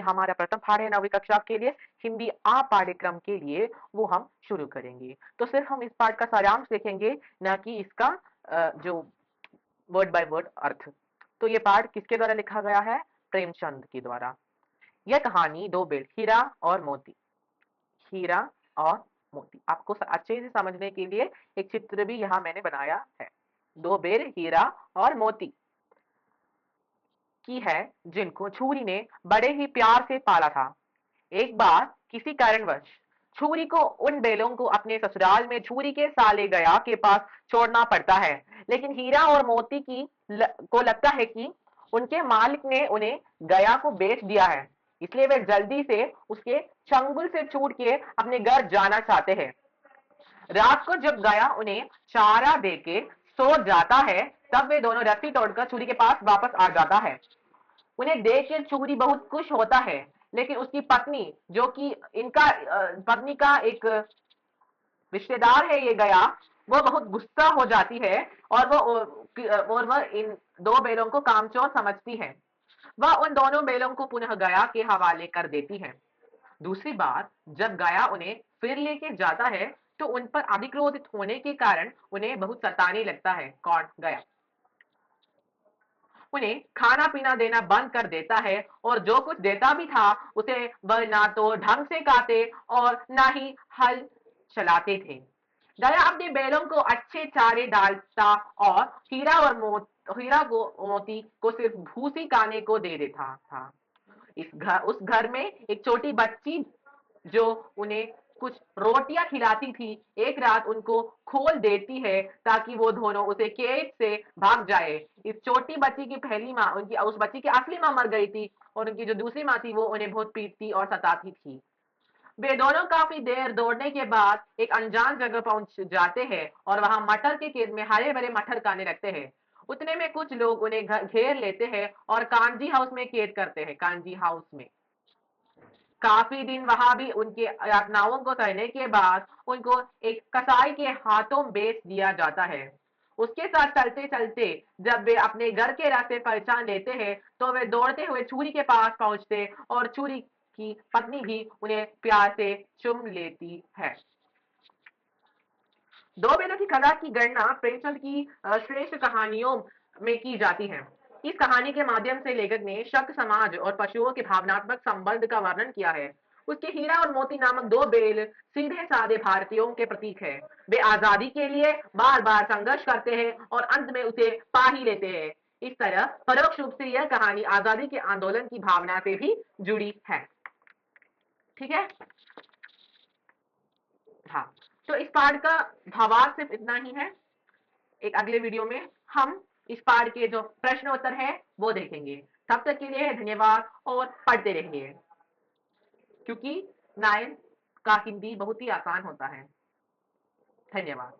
कि हमारा प्रथम पाठ है 9वीं कक्षा के लिए हिंदी आ पाठ्यक्रम के लिए, वो हम शुरू करेंगे। तो सिर्फ हम इस पाठ का सारांश देखेंगे, ना कि इसका जो वर्ड बाय वर्ड अर्थ। तो ये पाठ किसके द्वारा लिखा गया है? प्रेमचंद के द्वारा। यह कहानी दो बेल हीरा और मोती, हीरा और मोती, आपको अच्छे से समझने के लिए एक चित्र भी यहाँ मैंने बनाया है। दो बेर हीरा और मोती की है, जिनको छुरी ने बड़े ही प्यार से पाला था। एक बार किसी कारणवश छुरी को उन बेलों को अपने ससुराल में छुरी के साले गया के पास छोड़ना पड़ता है, लेकिन हीरा और मोती को लगता है कि उनके मालिक ने उन्हें गया को बेच दिया है, इसलिए वे जल्दी से उसके चंगुल से छूट के अपने घर जाना चाहते हैं। रात को जब गया उन्हें चारा दे के सो जाता है, तब वे दोनों रस्सी तोड़कर छुरी के पास वापस आ जाता है। उन्हें देख कर चूरी बहुत खुश होता है, लेकिन उसकी पत्नी, जो कि इनका पत्नी का एक रिश्तेदार है ये गया, वो बहुत गुस्सा हो जाती है और वह इन दो बैलों को कामचोर समझती है। वह उन दोनों बैलों को पुनः गया के हवाले कर देती है। दूसरी बार जब गया उन्हें फिर लेके जाता है, तो उन पर अधिक्रोधित होने के कारण उन्हें बहुत सताने लगता है। कौन? गया। उन्हें खाना पीना देना बंद कर देता है और जो कुछ देता भी था उसे वह ना तो ढंग से खाते और ना ही हल चलाते थे। गया अपने बैलों को अच्छे चारे डालता और हीरा को मोती को सिर्फ भूसी खाने को दे देता था। उस घर में एक छोटी बच्ची, जो उन्हें कुछ रोटियां खिलाती थी, एक रात उनको खोल देती है ताकि वो दोनों उसे खेत से भाग जाए। इस छोटी बच्ची की पहली माँ, उनकी उस बच्ची की असली माँ मर गई थी और उनकी जो दूसरी माँ थी वो उन्हें बहुत पीटती और सताती थी। वे दोनों काफी देर दौड़ने के बाद एक अनजान जगह पहुंच जाते हैं और वहां मटर के खेत में हरे भरे मटर खाने लगते हैं। उतने में कुछ लोग उन्हें घेर लेते हैं और कांजी हाउस में कैद करते हैं। कांजी हाउस में काफी दिन वहां भी उनके यातनाओं को सहने के बाद उनको एक कसाई के हाथों बेच दिया जाता है। उसके साथ चलते चलते जब वे अपने घर के रास्ते पहचान लेते हैं, तो वे दौड़ते हुए छुरी के पास पहुंचते और छुरी की पत्नी भी उन्हें प्यार से चूम लेती है। दो बेलों की कला की गणना प्रेमचंद की श्रेष्ठ कहानियों में की जाती है। इस कहानी के माध्यम से लेखक ने शक समाज और पशुओं के भावनात्मक संबंध का वर्णन किया है। उसके हीरा और मोती नामक दो बेल सीधे साधे भारतीयों के प्रतीक है। वे आजादी के लिए बार बार संघर्ष करते हैं और अंत में उसे पा ही लेते हैं। इस तरह परोक्ष रूप से यह कहानी आजादी के आंदोलन की भावना से भी जुड़ी है। ठीक है। हाँ, तो इस पाठ का भावार्थ सिर्फ इतना ही है। एक अगले वीडियो में हम इस पाठ के जो प्रश्न उत्तर है वो देखेंगे। तब तक के लिए धन्यवाद और पढ़ते रहिए, क्योंकि 9 का हिंदी बहुत ही आसान होता है। धन्यवाद।